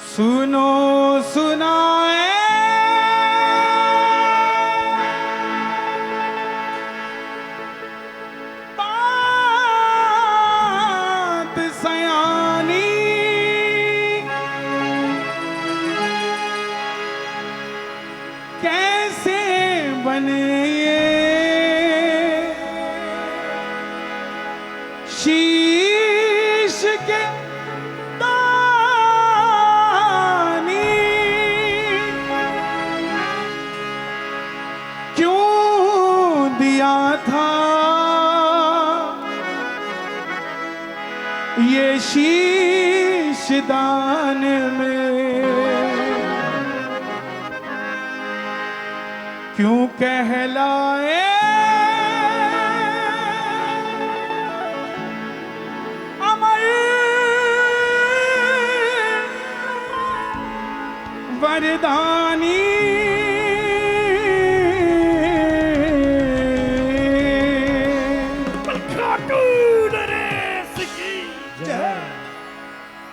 सुनो सुनाए बात सयानी, कैसे बने ये शीश के ये शीश दान में, क्यों कहलाए अमर वरदानी।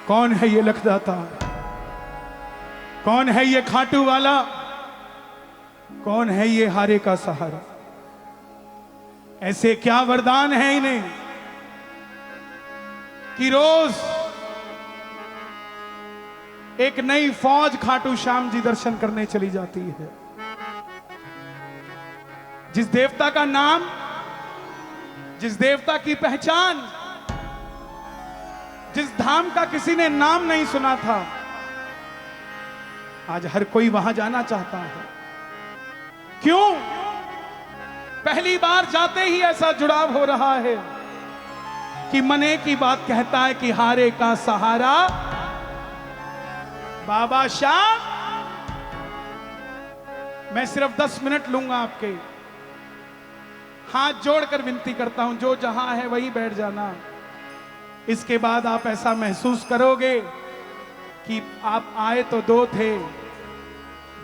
कौन है ये लखदाता, कौन है ये खाटू वाला, कौन है ये हारे का सहारा? ऐसे क्या वरदान है इन्हें कि रोज एक नई फौज खाटू श्याम जी दर्शन करने चली जाती है। जिस देवता का नाम, जिस देवता की पहचान, जिस धाम का किसी ने नाम नहीं सुना था, आज हर कोई वहां जाना चाहता है। क्यों? पहली बार जाते ही ऐसा जुड़ाव हो रहा है कि मने की बात कहता है कि हारे का सहारा बाबा श्याम। मैं सिर्फ 10 मिनट लूंगा आपके, हाथ जोड़कर विनती करता हूं, जो जहां है वहीं बैठ जाना। इसके बाद आप ऐसा महसूस करोगे कि आप आए तो 2 थे,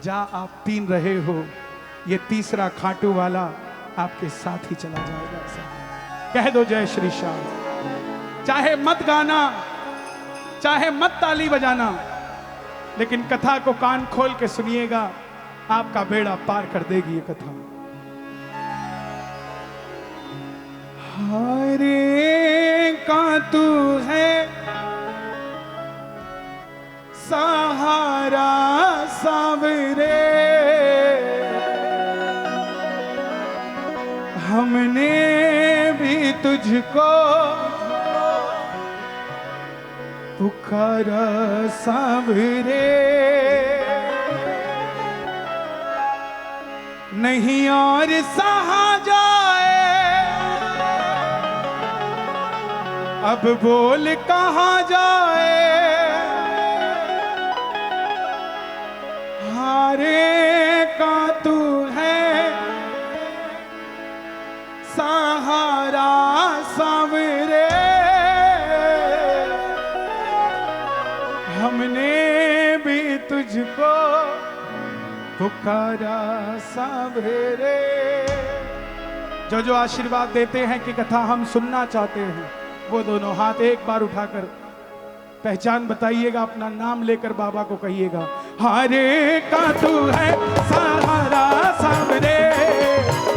जा आप 3 रहे हो। ये तीसरा खाटू वाला आपके साथ ही चला जाएगा। कह दो जय श्री श्याम। चाहे मत गाना, चाहे मत ताली बजाना, लेकिन कथा को कान खोल के सुनिएगा, आपका बेड़ा पार कर देगी ये कथा। हारे का तू है सहारा सावरे, हमने भी तुझको पुकारा सावरे। नहीं और सहा जाए, अब बोल कहां जाए। हारे का तू है सहारा सावरे, हमने भी तुझको पुकारा सावरे। जो आशीर्वाद देते हैं कि कथा हम सुनना चाहते हैं, वो दोनों हाथ एक बार उठाकर पहचान बताइएगा, अपना नाम लेकर बाबा को कहिएगा। हारे का तू है सहारा सावरे,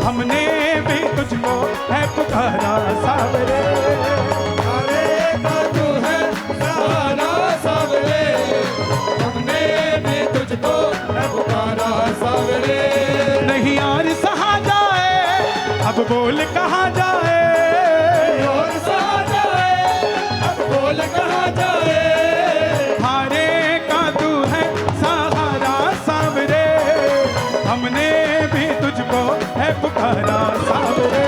हमने भी तुझको है पुकारा सावरे। हारे का तू है सहारा सावरे, हमने भी तुझको है पुकारा सावरे। नहीं और सहा जाए, अब बोल कहां जाए। कहां जाए। हारे का तू है सहारा सावरे, हमने भी तुझको है पुकारा सावरे।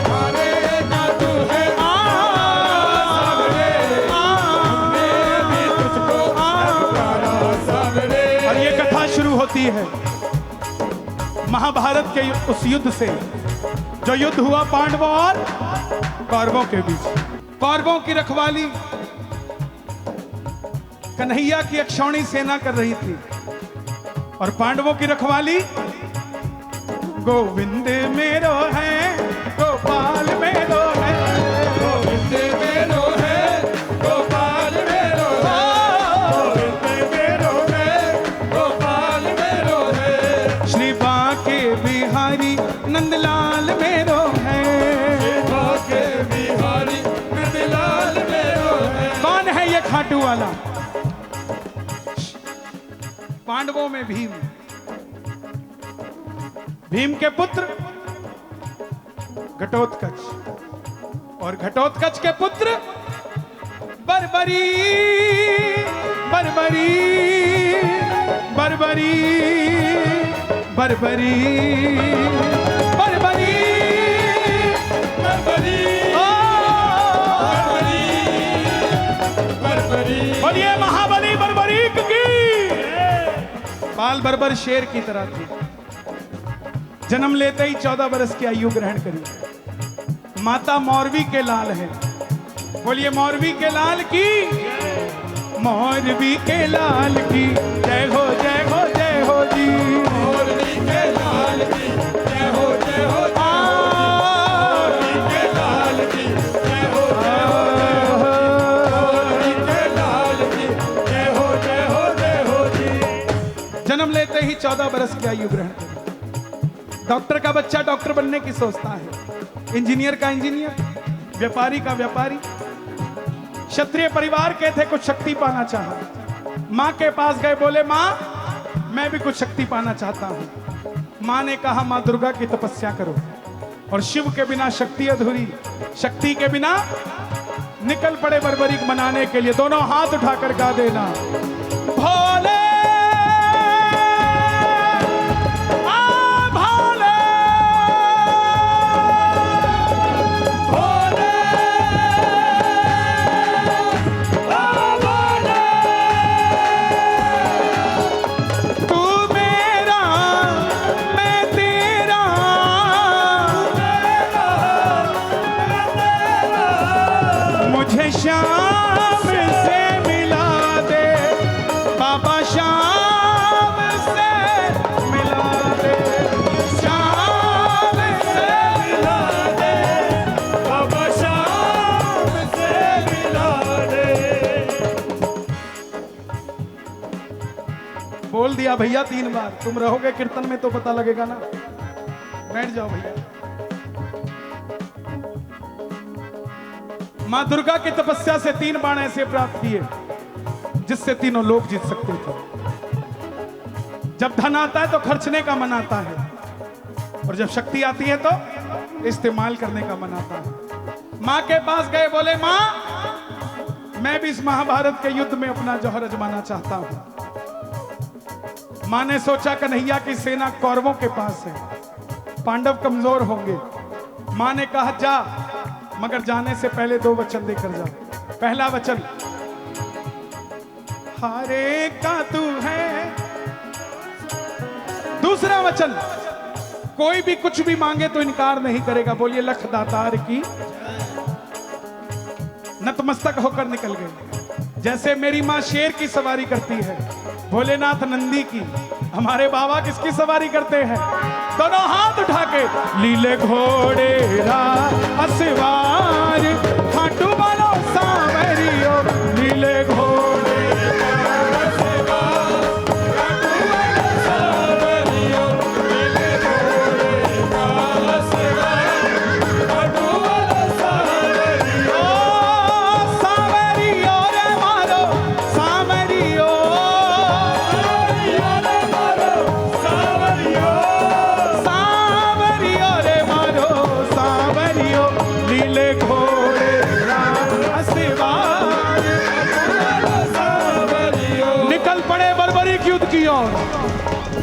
हारे का तू है सावरे, हमने भी तुझको है पुकारा सावरे। और ये कथा शुरू होती है महाभारत के उस युद्ध से, जो युद्ध हुआ पांडवों और कौरवों के बीच। कौरवों की रखवाली कन्हैया की अक्षौणी सेना कर रही थी, और पांडवों की रखवाली गोविंद मेरो है पांडवों में भीम, भीम के पुत्र घटोत्कच और घटोत्कच के पुत्र बर्बरी, बर्बरी, बर्बरी, बर्बरी, बर्बरी, बर्बरी, बर्बरी, बोलिए महाबली बर्बरीक की। बाल बर्बर शेर की तरह थी, जन्म लेते ही 14 बरस की आयु ग्रहण करी। माता मौरवी के लाल है, बोलिए मौरवी के लाल की, मौरवी के लाल की जय हो, जय हो, जय हो जी। मौरवी के लाल की जय हो, जय हो, मौरवी के लाल की जय हो, जय हो, मौरवी के लाल की जय हो, जय हो, जय हो जी। जन्म लेते ही 14 बरस की आयु ग्रहण करी। डॉक्टर का बच्चा डॉक्टर बनने की सोचता है, इंजीनियर का इंजीनियर, व्यापारी का व्यापारी। क्षत्रिय परिवार के थे, कुछ शक्ति पाना चाहा। मां के पास गए, बोले मां मैं भी कुछ शक्ति पाना चाहता हूं। मां ने कहा मां दुर्गा की तपस्या करो, और शिव के बिना शक्ति अधूरी, शक्ति के बिना निकल पड़े बर्बरीक बनाने के लिए। दोनों हाथ उठाकर गा देना, भोले शाम से मिला दे बाबा, शाम से मिला दे, शाम से मिला दे बाबा, शाम से मिला दे। बोल दिया भैया 3 बार। तुम रहोगे कीर्तन में तो पता लगेगा ना। बैठ जाओ भैया। मां दुर्गा की तपस्या से 3 बाण ऐसे प्राप्त किए जिससे तीनों लोग जीत सकते थे। जब धन आता है तो खर्चने का मन आता है, और जब शक्ति आती है तो इस्तेमाल करने का मन आता है। मां के पास गए, बोले मां मैं भी इस महाभारत के युद्ध में अपना जौहर आजमाना चाहता हूं। मां ने सोचा कन्हैया की सेना कौरवों के पास है, पांडव कमजोर होंगे। मां ने कहा जा, मगर जाने से पहले 2 वचन देकर जा। पहला वचन हारे का तू है, दूसरा वचन कोई भी कुछ भी मांगे तो इनकार नहीं करेगा। बोलिए लख दातार की। नतमस्तक होकर निकल गए। जैसे मेरी मां शेर की सवारी करती है, भोलेनाथ नंदी की, हमारे बाबा किसकी सवारी करते हैं? दोनों हाथ उठा के लीले घोड़े असवार खाटू वालो सांवरियो, लीले घोड़े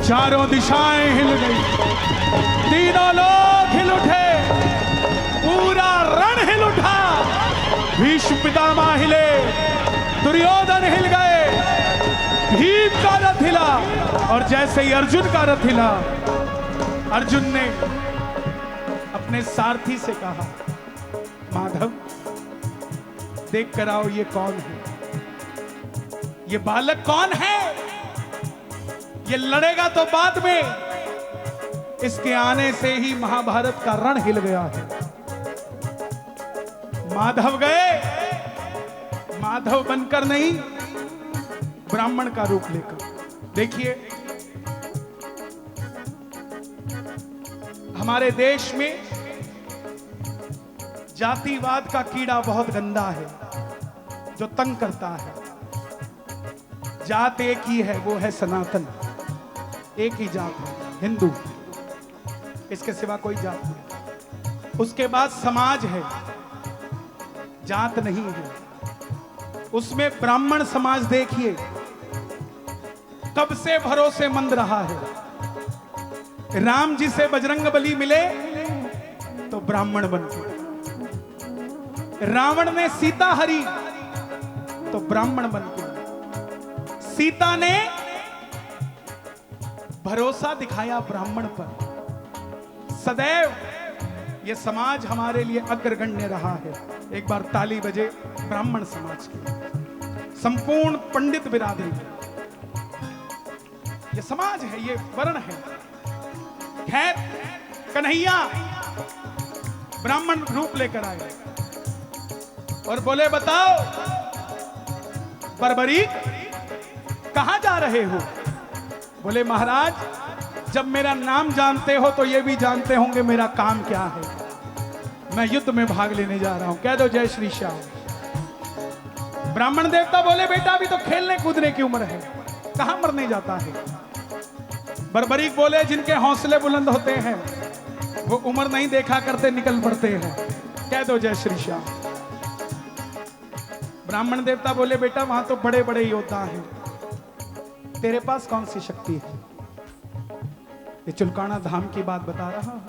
चारों दिशाएं हिल गई, तीनों लोग हिल उठे, पूरा रण हिल उठा। भीष्म पितामह हिले, दुर्योधन हिल गए, भीम का रथ हिला, और जैसे ही अर्जुन का रथ हिला, अर्जुन ने अपने सारथी से कहा माधव देख कर आओ ये कौन है, ये बालक कौन है? ये लड़ेगा तो बाद में, इसके आने से ही महाभारत का रण हिल गया है। माधव गए, माधव बनकर नहीं, ब्राह्मण का रूप लेकर। देखिए हमारे देश में जातिवाद का कीड़ा बहुत गंदा है जो तंग करता है। जात एक ही है, वो है सनातन। एक ही जात है, हिंदू, इसके सिवा कोई जात नहीं। उसके बाद समाज है, जात नहीं है। उसमें ब्राह्मण समाज देखिए कब से भरोसेमंद रहा है। राम जी से बजरंग बली मिले तो ब्राह्मण बन गए, रावण ने सीता हरी तो ब्राह्मण बन गए, सीता ने भरोसा दिखाया ब्राह्मण पर। सदैव यह समाज हमारे लिए अग्रगण्य रहा है। एक बार ताली बजे ब्राह्मण समाज की, संपूर्ण पंडित बिरादरी, ये समाज है, ये वर्ण है। खैर कन्हैया ब्राह्मण रूप लेकर आए और बोले, बताओ बर्बरीक कहां जा रहे हो? बोले, महाराज जब मेरा नाम जानते हो तो ये भी जानते होंगे मेरा काम क्या है। मैं युद्ध में भाग लेने जा रहा हूं, कह दो जय श्री श्याम। ब्राह्मण देवता बोले, बेटा अभी तो खेलने कूदने की उम्र है, कहां मरने जाता है। बर्बरीक बोले, जिनके हौसले बुलंद होते हैं वो उम्र नहीं देखा करते, निकल पड़ते हैं, कह दो जय श्री श्याम। ब्राह्मण देवता बोले, बेटा वहां तो बड़े बड़े योद्धा हैं, तेरे पास कौन सी शक्ति है? ये चुलकाना धाम की बात बता रहा हूं,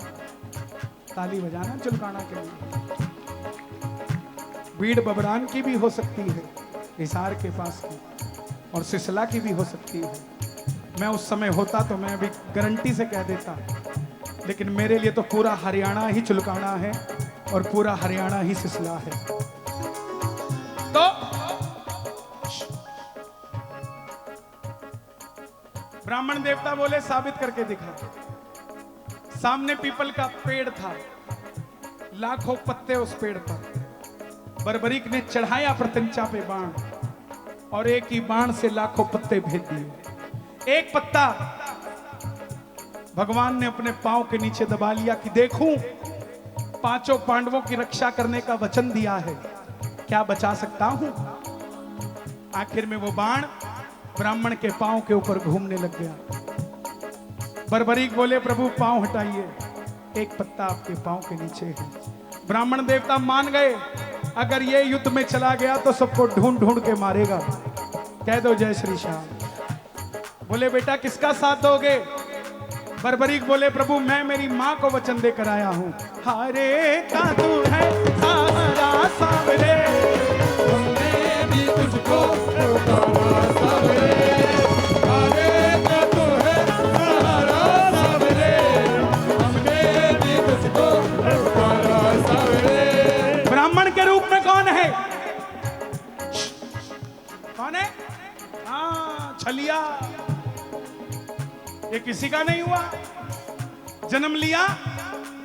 ताली बजाना चुलकाना के लिए। भीड़ बबरान की भी हो सकती है, हिसार के पास की, और सिसला की भी हो सकती है। मैं उस समय होता तो मैं अभी गारंटी से कह देता, लेकिन मेरे लिए तो पूरा हरियाणा ही चुलकाना है और पूरा हरियाणा ही सिसला है। तो ब्राह्मण देवता बोले, साबित करके दिखा। सामने पीपल का पेड़ था, लाखों पत्ते उस पेड़ पर। बर्बरीक ने चढ़ाया प्रत्यंचा पे बाण, और एक ही बाण से लाखों पत्ते भेज दिए। एक पत्ता भगवान ने अपने पांव के नीचे दबा लिया कि देखूं, पांचों पांडवों की रक्षा करने का वचन दिया है, क्या बचा सकता हूं। आखिर में वो बाण ब्राह्मण के पांव के ऊपर घूमने लग गया। बर्बरीक बोले, प्रभु पांव हटाइए, एक पत्ता आपके पांव के नीचे है। ब्राह्मण देवता मान गए, अगर ये युद्ध में चला गया तो सबको ढूंढ ढूंढ के मारेगा, कह दो जय श्री श्याम। बोले, बेटा किसका साथ दोगे? बर्बरीक बोले, प्रभु मैं मेरी मां को वचन देकर आया हूं। हरे का तू है सहारा सावरे, हमने भी तुझको पुकारा सावरे। हरे का तू है सहारा सावरे, हमने भी तुझको पुकारा सावरे। ब्राह्मण के रूप में कौन है? कौन है? हाँ, छलिया। ये किसी का नहीं हुआ, जन्म लिया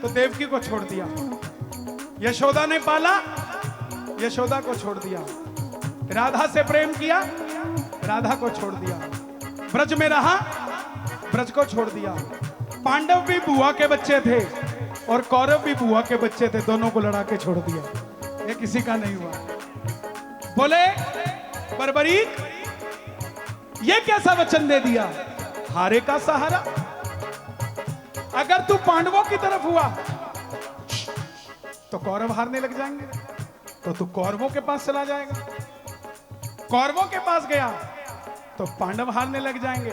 तो देवकी को छोड़ दिया, यशोदा ने पाला, यशोदा को छोड़ दिया, राधा से प्रेम किया, राधा को छोड़ दिया, ब्रज में रहा, ब्रज को छोड़ दिया। पांडव भी बुआ के बच्चे थे और कौरव भी बुआ के बच्चे थे, दोनों को लड़ा के छोड़ दिया। ये किसी का नहीं हुआ। बोले, बर्बरीक ये कैसा वचन दे दिया? हारे का सहारा। अगर तू पांडवों की तरफ हुआ तो कौरव हारने लग जाएंगे, तो तू कौरवों के पास चला जाएगा। कौरवों के पास गया तो पांडव हारने लग जाएंगे,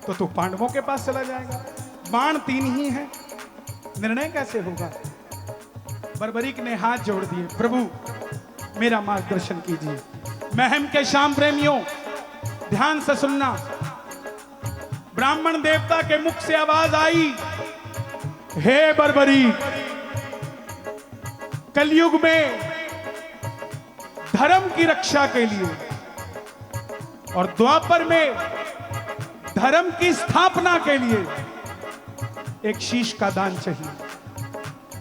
तो तू पांडवों के पास चला जाएगा। बाण तीन ही है, निर्णय कैसे होगा? बर्बरीक ने हाथ जोड़ दिए, प्रभु मेरा मार्गदर्शन कीजिए। महम के श्याम प्रेमियों ध्यान से सुनना। ब्राह्मण देवता के मुख से आवाज आई, हे बर्बरीक, कलयुग में धर्म की रक्षा के लिए और द्वापर में धर्म की स्थापना के लिए एक शीश का दान चाहिए,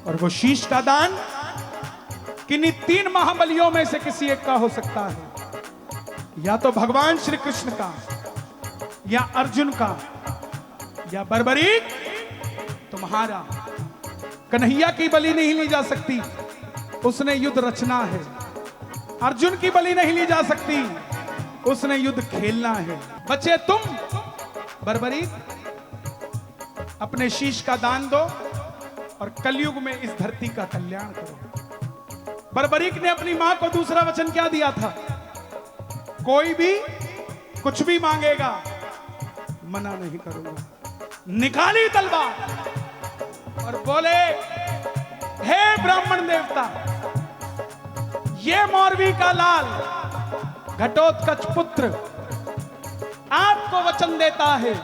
और वो शीश का दान किन्हीं तीन महाबलियों में से किसी एक का हो सकता है, या तो भगवान श्री कृष्ण का, या अर्जुन का, या बर्बरीक तुम्हारा। कन्हैया की बलि नहीं ली जा सकती, उसने युद्ध रचना है। अर्जुन की बलि नहीं ली जा सकती, उसने युद्ध खेलना है। बच्चे तुम बर्बरीक अपने शीश का दान दो और कलयुग में इस धरती का कल्याण करो। बर्बरीक ने अपनी मां को दूसरा वचन क्या दिया था? कोई भी कुछ भी मांगेगा, मना नहीं करूंगा। निकाली तलवार और बोले, हे ब्राह्मण देवता, ये मौरवी का लाल घटोत्कच पुत्र आपको वचन देता है,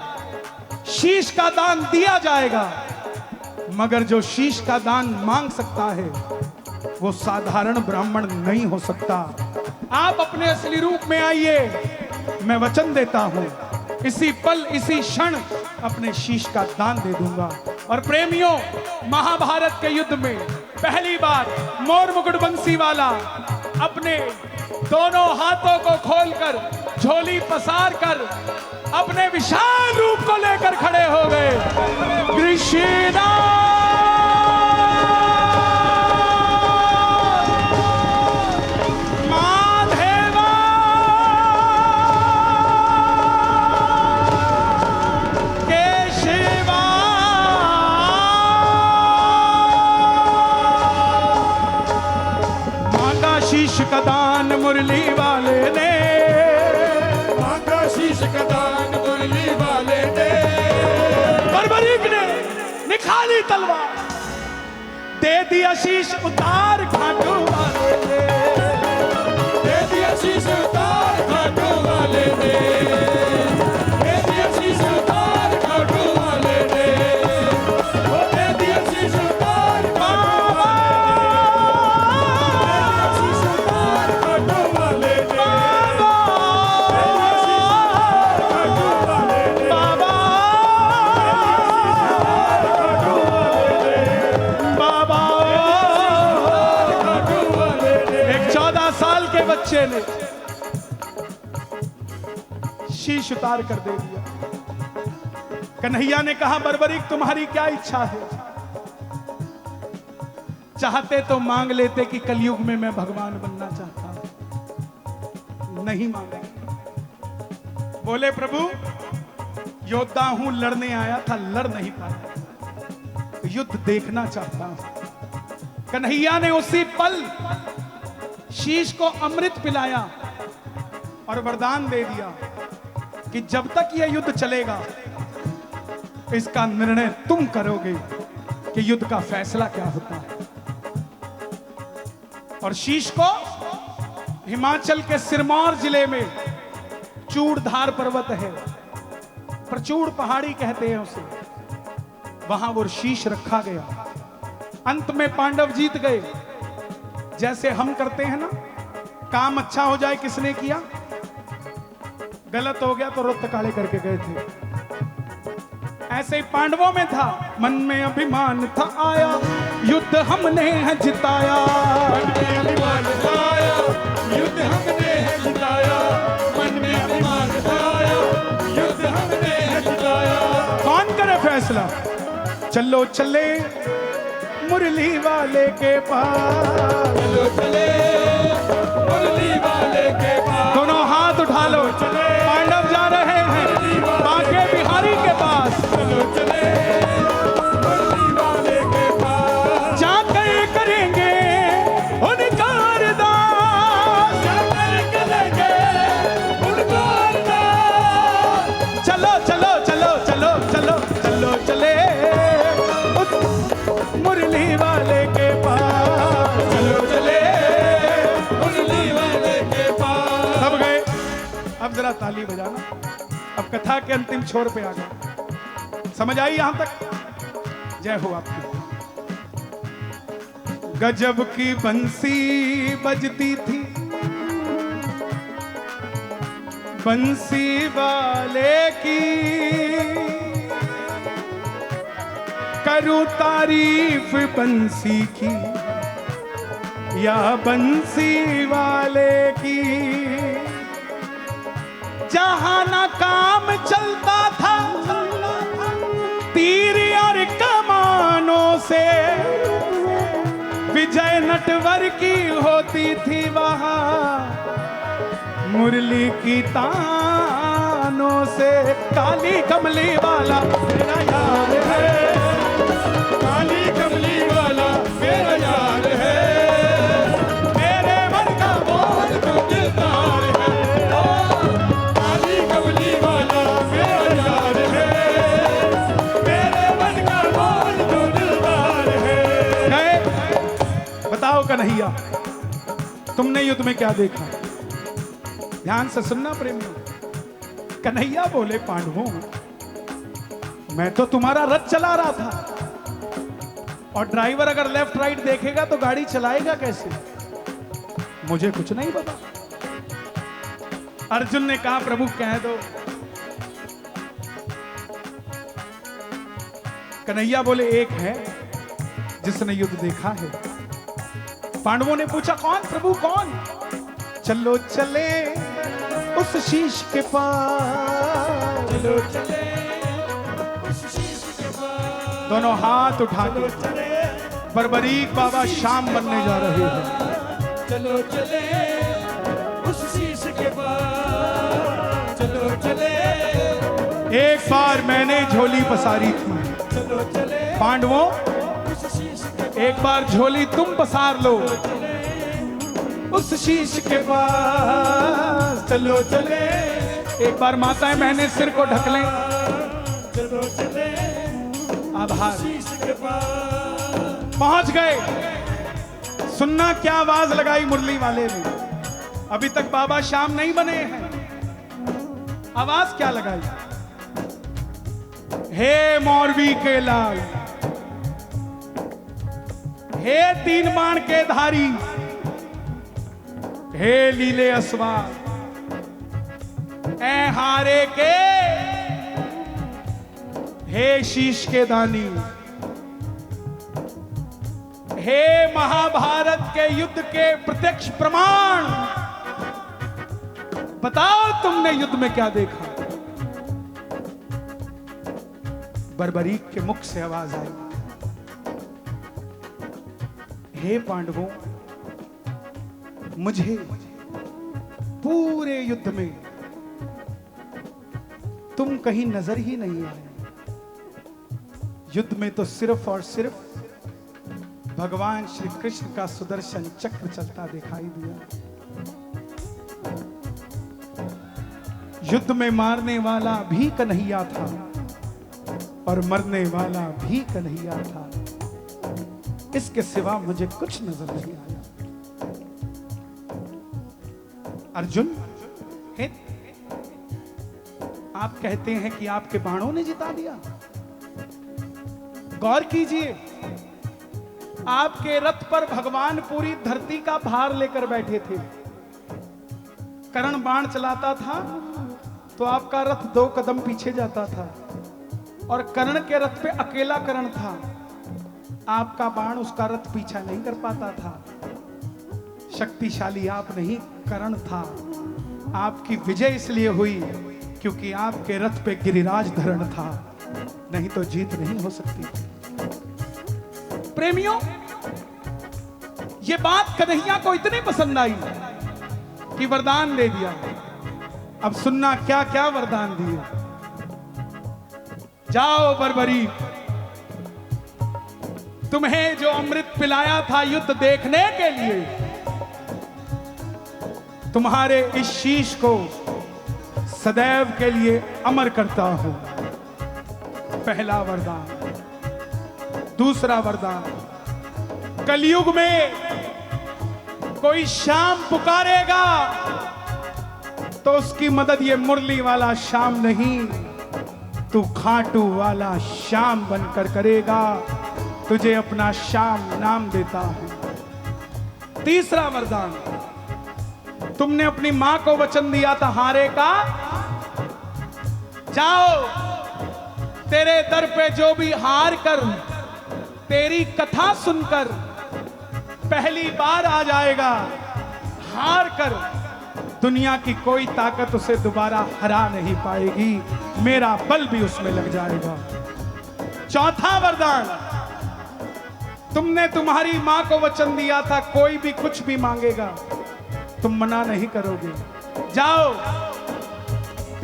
शीश का दान दिया जाएगा, मगर जो शीश का दान मांग सकता है वो साधारण ब्राह्मण नहीं हो सकता। आप अपने असली रूप में आइए, मैं वचन देता हूं इसी पल इसी क्षण अपने शीश का दान दे दूंगा। और प्रेमियों, महाभारत के युद्ध में पहली बार मोर मुकुट बंसी वाला अपने दोनों हाथों को खोलकर झोली पसार कर अपने विशाल रूप को लेकर खड़े हो गए। कृष्णा माधेवा केशवा मांगा शीश का दान मुरली वाले ने, मांगा शीश का दान मुरली वाले ने। बर्बरीक ने निकाली तलवार, दे दिया शीश उतार खाटू वाले ने, दे दिया शीश उतार खाटू वाले ने, दे दिया शीश उतार खाटू वाले ने, वो दे दिया शीश उतार बाबा शीश उतार खाटू वाले ने, खाटू वाले ने, बाबा बाबा खाटू वाले ने। एक 14 साल के बच्चे ने शीश उतार कर दे दिया। कन्हैया ने कहा, बर्बरीक तुम्हारी क्या इच्छा है? चाहते तो मांग लेते कि कलयुग में मैं भगवान बनना चाहता हूं, नहीं मांगा। बोले, प्रभु योद्धा हूं, लड़ने आया था, लड़ नहीं पाया, युद्ध देखना चाहता हूं। कन्हैया ने उसी पल शीश को अमृत पिलाया और वरदान दे दिया कि जब तक यह युद्ध चलेगा इसका निर्णय तुम करोगे कि युद्ध का फैसला क्या होता है। और शीश को हिमाचल के सिरमौर जिले में चूड़धार पर्वत है, प्रचूड़ पहाड़ी कहते हैं उसे, वहां वो शीश रखा गया। अंत में पांडव जीत गए। जैसे हम करते हैं ना, काम अच्छा हो जाए, किसने किया, गलत हो गया तो रुत काले करके गए थे। ऐसे ही पांडवों में था, मन में अभिमान था आया, युद्ध हमने है जिताया, मन में अभिमान आया, युद्ध हमने है जिताया, मन में अभिमान आया, युद्ध हमने है जिताया। कौन करे फैसला? चलो चले मुरली वाले के पास, चलो चले मुरली वाले के पास, दोनों हाथ उठा लो, पांडव जा रहे हैं बांके बिहारी के पास। चलो चले मुरली वाले के पास, जाकर करेंगे उनका अरदास, जाकर करेंगे उनका अरदास। चलो चलो चलो चलो चलो चलो चले उस मुरली वाले के पास, चलो चले मुरली वाले के पास। सब गए। अब जरा ताली बजाना, अब कथा के अंतिम छोर पे आ गए। समझ आई यहां तक? जय हो आपकी। गजब की बंसी बजती थी बंसी वाले की, करूं तारीफ बंसी की या बंसी वाले की। जहां ना काम चलता था तीर और कमानों से, विजय नटवर की होती थी वहां मुरली की तानों दानों से काली कमली वाला मेरा यार है, काली कमली वाला मेरा यार है, मेरे मन का मोल तो दिलदार है। ओ, काली कमली वाला मेरा यार है, मेरे मन का मोल तो दिलदार है। गए। बताओ कन्हैया, तुमने युद्ध में क्या देखा? ध्यान से सुनना प्रेमियों। कन्हैया बोले, पांडवों मैं तो तुम्हारा रथ चला रहा था, और ड्राइवर अगर लेफ्ट राइट देखेगा तो गाड़ी चलाएगा कैसे? मुझे कुछ नहीं पता। अर्जुन ने कहा, प्रभु कह दो। कन्हैया बोले, एक है जिसने युद्ध देखा है। पांडवों ने पूछा, कौन प्रभु कौन? चलो चले उस शीश के पास, चलो चले उस शीश के पास, दोनों हाथ उठा के चले बर्बरीक बाबा शाम बनने जा रहे हैं। चलो चले उस शीश के पास, चलो चले एक बार मैंने झोली पसारी थी, चलो चले पांडवों उस शीश के एक बार झोली तुम पसार लो उस शीश के पास। चलो चले एक बार माताएं बहनें सिर को ढक लें। चलो चले आभार। शीश के पास। पहुंच गए। सुनना क्या आवाज लगाई मुरली वाले ने। अभी तक बाबा शाम नहीं बने हैं। आवाज क्या लगाई? हे मौरवी के लाल, हे तीन बाण के धारी, हे लीले अस्वार, ए हारे के, हे शीश के दानी, हे महाभारत के युद्ध के प्रत्यक्ष प्रमाण, बताओ तुमने युद्ध में क्या देखा? बर्बरीक के मुख से आवाज आई, हे पांडवों, मुझे पूरे युद्ध में तुम कहीं नजर ही नहीं आए। युद्ध में तो सिर्फ और सिर्फ भगवान श्री कृष्ण का सुदर्शन चक्र चलता दिखाई दिया। युद्ध में मारने वाला भी कन्हैया था और मरने वाला भी कन्हैया था। इसके सिवा मुझे कुछ नजर नहीं आया। अर्जुन, हे, आप कहते हैं कि आपके बाणों ने जिता दिया। गौर कीजिए, आपके रथ पर भगवान पूरी धरती का भार लेकर बैठे थे। कर्ण बाण चलाता था तो आपका रथ 2 कदम पीछे जाता था, और कर्ण के रथ पे अकेला कर्ण था। आपका बाण उसका रथ पीछा नहीं कर पाता था। शक्तिशाली आप नहीं, कर्ण था। आपकी विजय इसलिए हुई क्योंकि आपके रथ पे गिरिराज धरण था, नहीं तो जीत नहीं हो सकती। प्रेमियों, ये बात कन्हैया को इतनी पसंद आई कि वरदान दे दिया। अब सुनना क्या क्या वरदान दिए। जाओ बर्बरी, तुम्हें जो अमृत पिलाया था युद्ध देखने के लिए, तुम्हारे इस शीश को सदैव के लिए अमर करता हूं। पहला वरदान। दूसरा वरदान, कलयुग में कोई श्याम पुकारेगा तो उसकी मदद ये मुरली वाला श्याम नहीं, तू खाटू वाला श्याम बनकर करेगा। तुझे अपना श्याम नाम देता हूं। तीसरा वरदान, तुमने अपनी मां को वचन दिया था हारे का, जाओ तेरे दर पे जो भी हार कर तेरी कथा सुनकर पहली बार आ जाएगा, हार कर दुनिया की कोई ताकत उसे दोबारा हरा नहीं पाएगी, मेरा बल भी उसमें लग जाएगा। चौथा वरदान, तुमने तुम्हारी मां को वचन दिया था कोई भी कुछ भी मांगेगा तुम मना नहीं करोगे। जाओ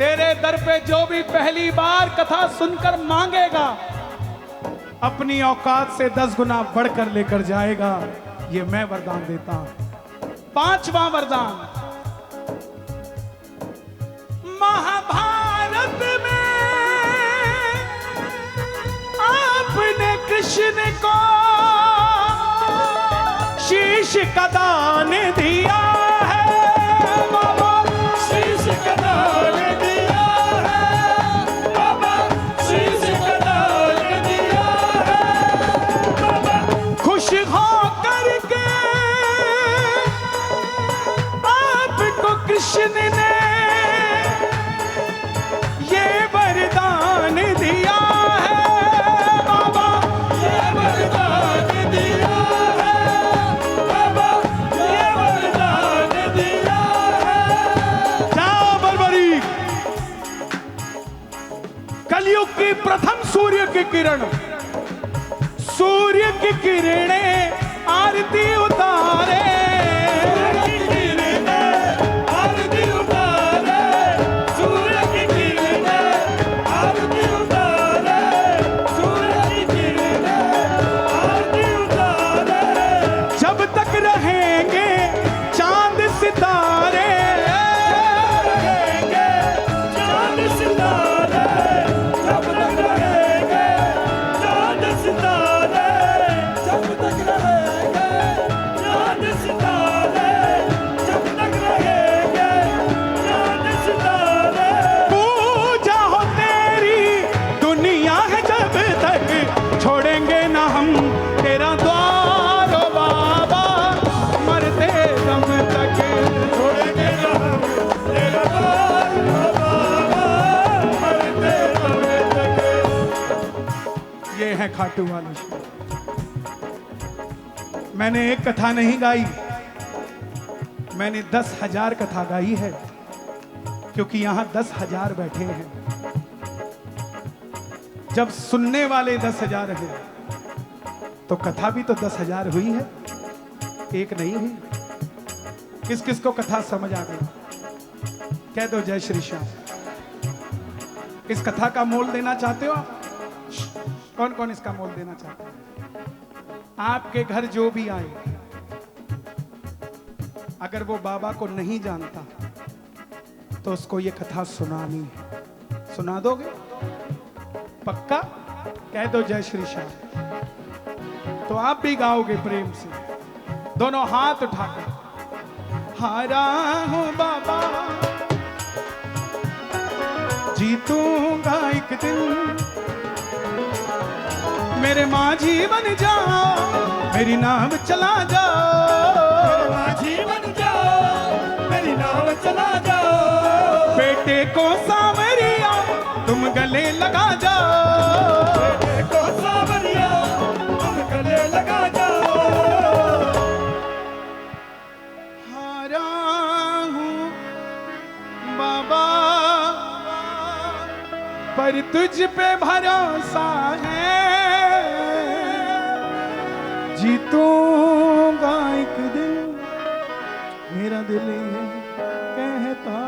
तेरे दर पे जो भी पहली बार कथा सुनकर मांगेगा, अपनी औकात से 10 गुना बढ़कर लेकर जाएगा। ये मैं वरदान देता हूं। 5वां वरदान, महाभारत में आपने कृष्ण को शीश का दान दिया है। बाबा शीश का दान दिया है, बाबा शीश का दान दिया है, बाबा खुश हो करके आपको कृष्ण ने ये वरदान दिया है। बाबा ये वरदान दिया है, बाबा ये वरदान दिया है। जाओ बरबरी, कलयुग की प्रथम सूर्य की किरण, सूर्य की किरणें आरती उतारे। सूर्य की किरणें आरती उतारे, सूर्य की किरणें आरती उतारे, सूर्य की किरणें आरती उतारे। जब तक रहेंगे चांद सितारे, रहेंगे चांद सितारे, जब तक रहेंगे चांद सितारे, जब तक रहेंगे चांद सितारे, जब तक रहेंगे चांद सितारे। पूजा हो तेरी दुनिया है जब तक, छोड़ेंगे ना हम तेरा द्वार ओ बाबा, मरते दम तक छोड़ेंगे ना हम तेरा द्वार ओ बाबा, मरते दम तक। ये है खाटू वाले शेर। मैंने एक कथा नहीं गाई, मैंने 10,000 कथा गाई है, क्योंकि यहां 10,000 बैठे हैं। जब सुनने वाले 10,000 हैं, तो कथा भी तो 10,000 हुई है, एक नहीं हुई। किस किस को कथा समझ आ गई? कह दो जय श्री श्याम। इस कथा का मोल देना चाहते हो आप? कौन कौन इसका मोल देना चाहते हैं? आपके घर जो भी आए, अगर वो बाबा को नहीं जानता, तो उसको ये कथा सुनानी है। सुना दोगे? पक्का? कह दो जय श्री श्याम। तो आप भी गाओगे प्रेम से, दोनों हाथ उठाकर। हारा हूं बाबा, जीतूंगा एक दिन, मेरे माझी बन जाओ, मेरी नाव चला जाओ। माझी बन जाओ, मेरी नाव चला जाओ। बेटे को सावरिया तुम गले लगा जाओ। बेटे को सावरिया तुम गले लगा जाओ। हारा हूं बाबा, पर तुझ पे भरोसा है, जीतूंगा एक दिन, मेरा दिल कहता